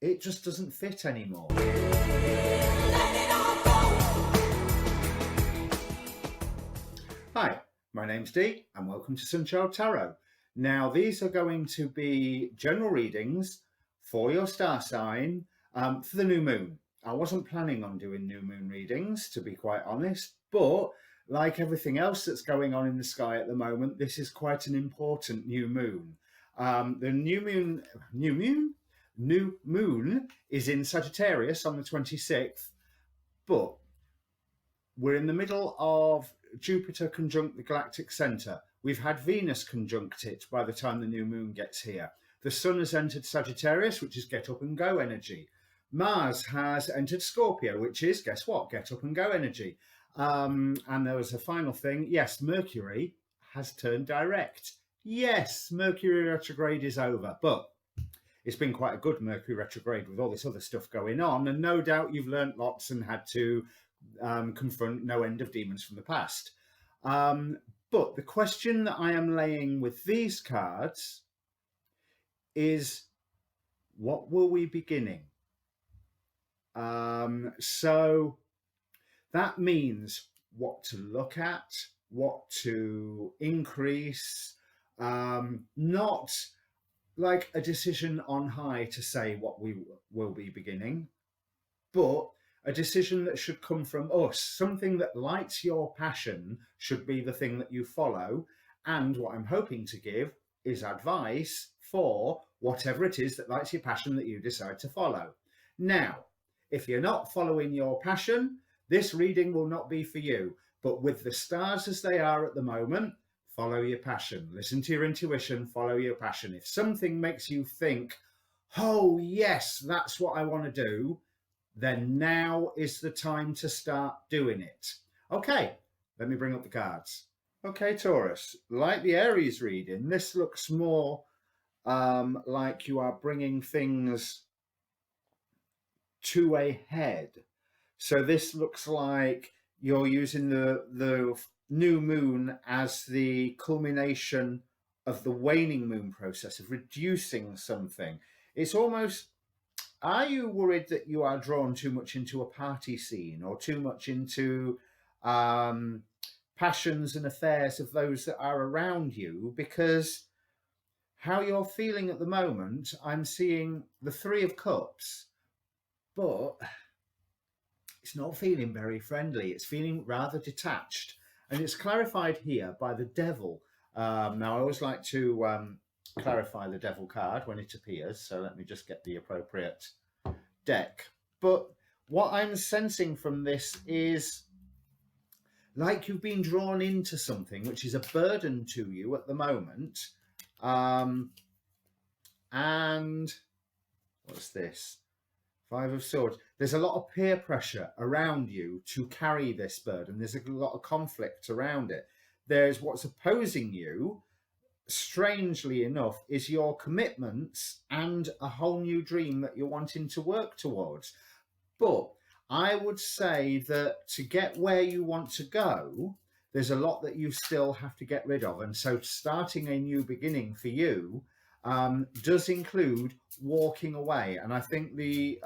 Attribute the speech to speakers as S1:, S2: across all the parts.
S1: it just doesn't fit anymore. Hi, my name's Dee and welcome to Sunchild Tarot. Now these are going to be general readings for your star sign for the new moon. I wasn't planning on doing new moon readings, to be quite honest, but like everything else that's going on in the sky at the moment, this is quite an important new moon. The new moon is in Sagittarius on the 26th, but we're in the middle of Jupiter conjunct the galactic centre. We've had Venus conjunct it by the time the new moon gets here. The sun has entered Sagittarius, which is get up and go energy. Mars has entered Scorpio, which is, guess what, get up and go energy. And there was a final thing. Yes, Mercury has turned direct. Yes, Mercury retrograde is over, but it's been quite a good Mercury retrograde with all this other stuff going on. And no doubt you've learnt lots and had to confront no end of demons from the past. But the question that I am laying with these cards is, what will we beginning? So that means what to look at, what to increase, not like a decision on high to say what we will be beginning, but a decision that should come from us. Something that lights your passion should be the thing that you follow. And what I'm hoping to give is advice for whatever it is that lights your passion that you decide to follow. Now, if you're not following your passion, this reading will not be for you. But with the stars as they are at the moment, follow your passion. Listen to your intuition, follow your passion. If something makes you think, oh yes, that's what I want to do, then now is the time to start doing it. Okay, let me bring up the cards. Okay, Taurus, like the Aries reading, this looks more like you are bringing things to a head. So this looks like you're using the new moon as the culmination of the waning moon process of reducing something. It's almost, are you worried that you are drawn too much into a party scene or too much into passions and affairs of those that are around you? Because how you're feeling at the moment, I'm seeing the Three of Cups, but it's not feeling very friendly. It's feeling rather detached. And it's clarified here by the Devil. Now, I always like to clarify the Devil card when it appears. So let me just get the appropriate deck. But what I'm sensing from this is like you've been drawn into something which is a burden to you at the moment. And what's this? Five of Swords. There's a lot of peer pressure around you to carry this burden. There's a lot of conflict around it. There's what's opposing you, strangely enough, is your commitments and a whole new dream that you're wanting to work towards. But I would say that to get where you want to go, there's a lot that you still have to get rid of. And so starting a new beginning for you does include walking away. And I think the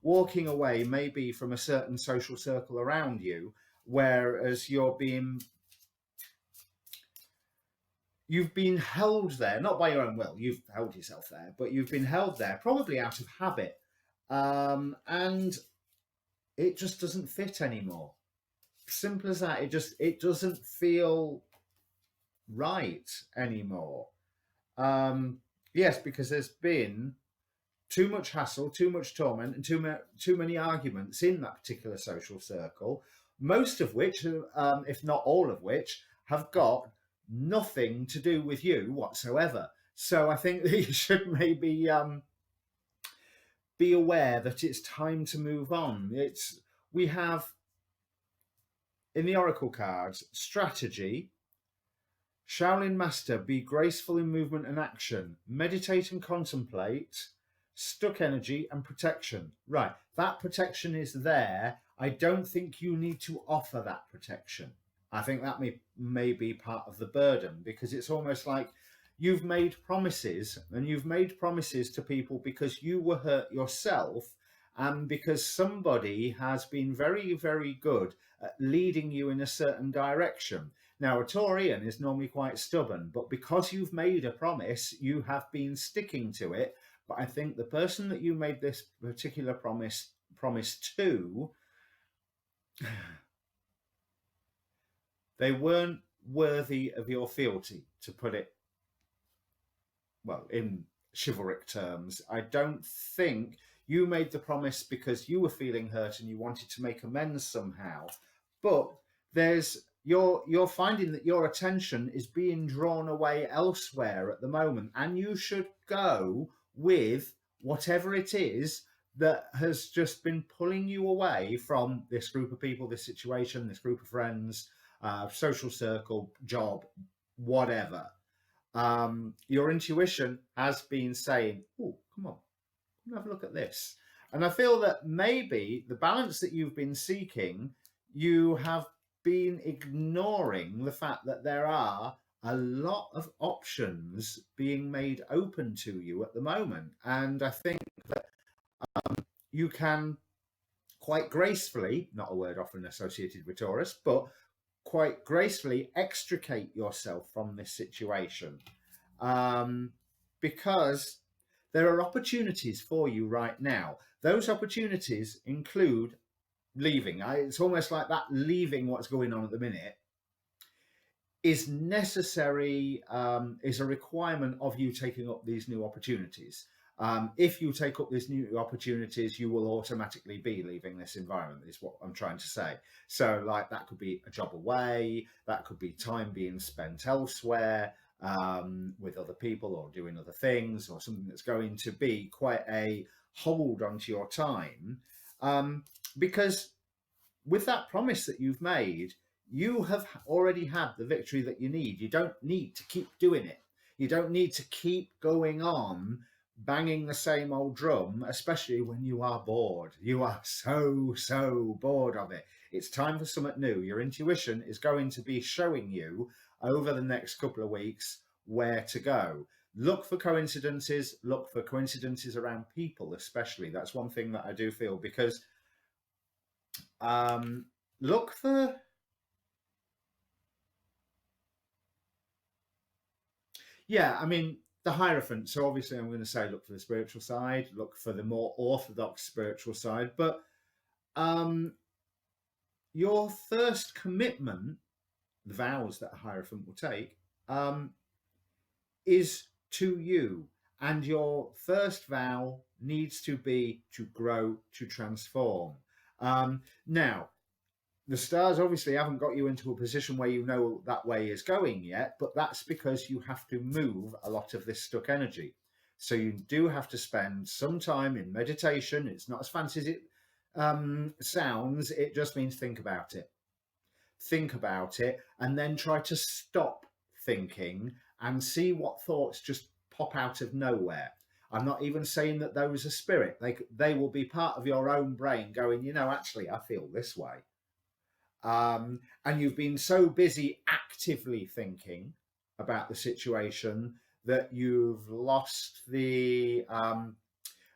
S1: walking away may be from a certain social circle around you, whereas you've been held there, not by your own will, you've held yourself there, but you've been held there probably out of habit. And it just doesn't fit anymore. Simple as that. It doesn't feel right anymore. Yes, because there's been too much hassle, too much torment, and too many arguments in that particular social circle, most of which, if not all of which, have got nothing to do with you whatsoever. So I think that you should maybe be aware that it's time to move on. We have in the Oracle cards, strategy, Shaolin Master, be graceful in movement and action, meditate and contemplate, stuck energy, and protection. Right, that protection is there. I don't think you need to offer that protection. I think that may be part of the burden, because it's almost like you've made promises, and you've made promises to people because you were hurt yourself, and because somebody has been very, very good at leading you in a certain direction. Now, a Taurian is normally quite stubborn, but because you've made a promise, you have been sticking to it. But I think the person that you made this particular promise to, they weren't worthy of your fealty, to put it, well, in chivalric terms. I don't think you made the promise because you were feeling hurt and you wanted to make amends somehow. But you're finding that your attention is being drawn away elsewhere at the moment, and you should go with whatever it is that has just been pulling you away from this group of people, this situation, this group of friends, social circle, job, whatever. Your intuition has been saying, oh, come on, have a look at this. And I feel that maybe the balance that you've been seeking, you have been ignoring the fact that there are a lot of options being made open to you at the moment. And I think that you can quite gracefully, not a word often associated with Taurus, but quite gracefully extricate yourself from this situation, because there are opportunities for you right now. Those opportunities include leaving. It's almost like that leaving what's going on at the minute is necessary, is a requirement of you taking up these new opportunities. If you take up these new opportunities, you will automatically be leaving this environment, is what I'm trying to say. So like that could be a job away, that could be time being spent elsewhere, with other people or doing other things, or something that's going to be quite a hold onto your time. Because with that promise that you've made, you have already had the victory that you need. You don't need to keep doing it. You don't need to keep going on banging the same old drum, especially when you are bored. You are so bored of it. It's time for something new. Your intuition is going to be showing you over the next couple of weeks where to go. Look for coincidences. Look for coincidences around people, especially. That's one thing that I do feel, because look for... Yeah, I mean, the Hierophant. So obviously I'm going to say look for the spiritual side, look for the more orthodox spiritual side. But your first commitment, the vows that a Hierophant will take, is to you. And your first vow needs to be to grow, to transform. Now, the stars obviously haven't got you into a position where you know that way is going yet, but that's because you have to move a lot of this stuck energy. So you do have to spend some time in meditation. It's not as fancy as it sounds. It just means think about it. Think about it, and then try to stop thinking and see what thoughts just pop out of nowhere. I'm not even saying that those are spirit. They will be part of your own brain going, you know, actually, I feel this way. And you've been so busy actively thinking about the situation that you've lost the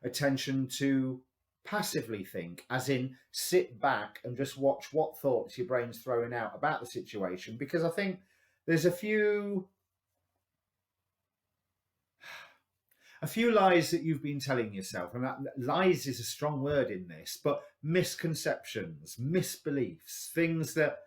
S1: attention to passively think, as in sit back and just watch what thoughts your brain's throwing out about the situation. Because I think there's a few lies that you've been telling yourself, and that lies is a strong word in this, but misconceptions, misbeliefs, things that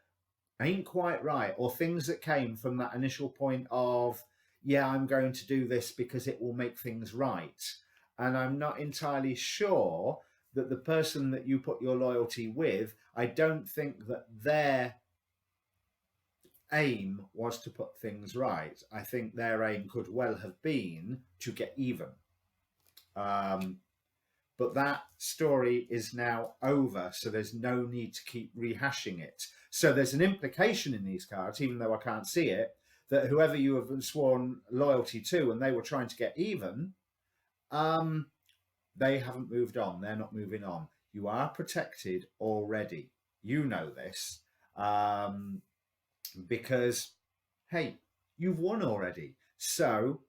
S1: ain't quite right, or things that came from that initial point of, yeah, I'm going to do this because it will make things right. And I'm not entirely sure that the person that you put your loyalty with, I don't think that their aim was to put things right. I think their aim could well have been to get even. But that story is now over, so there's no need to keep rehashing it. So there's an implication in these cards, even though I can't see it, that whoever you have sworn loyalty to and they were trying to get even, they haven't moved on. They're not moving on. You are protected already. You know this. Because, hey, you've won already. So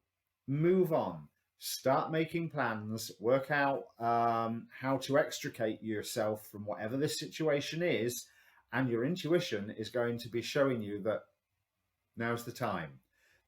S1: move on. Start making plans, work out how to extricate yourself from whatever this situation is, and your intuition is going to be showing you that now's the time.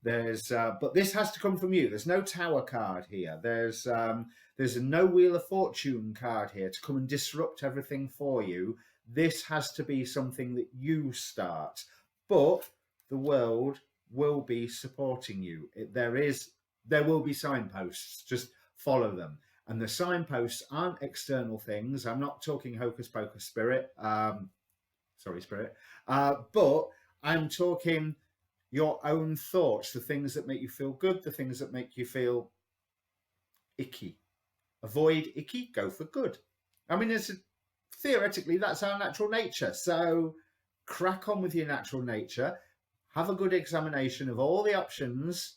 S1: But this has to come from you. There's no Tower card here. There's a no Wheel of Fortune card here to come and disrupt everything for you. This has to be something that you start, but the world will be supporting you. There will be signposts. Just follow them. And the signposts aren't external things. I'm not talking hocus pocus spirit. Sorry, spirit. But I'm talking your own thoughts, the things that make you feel good, the things that make you feel icky. Avoid icky, go for good. I mean, theoretically, that's our natural nature. So crack on with your natural nature. Have a good examination of all the options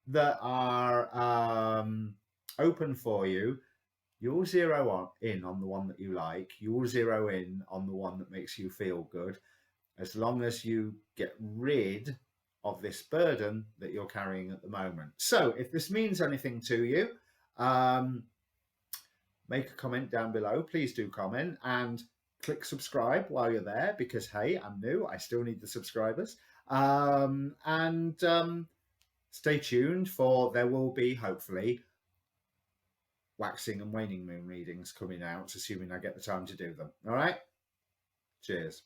S1: that are open for you. You'll zero in on the one that you like. You'll zero in on the one that makes you feel good, as long as you get rid of this burden that you're carrying at the moment. So if this means anything to you, make a comment down below. Please do comment and click subscribe while you're there, because hey, I'm new. I still need the subscribers. Stay tuned, for there will be, hopefully, waxing and waning moon readings coming out, assuming I get the time to do them. All right? Cheers.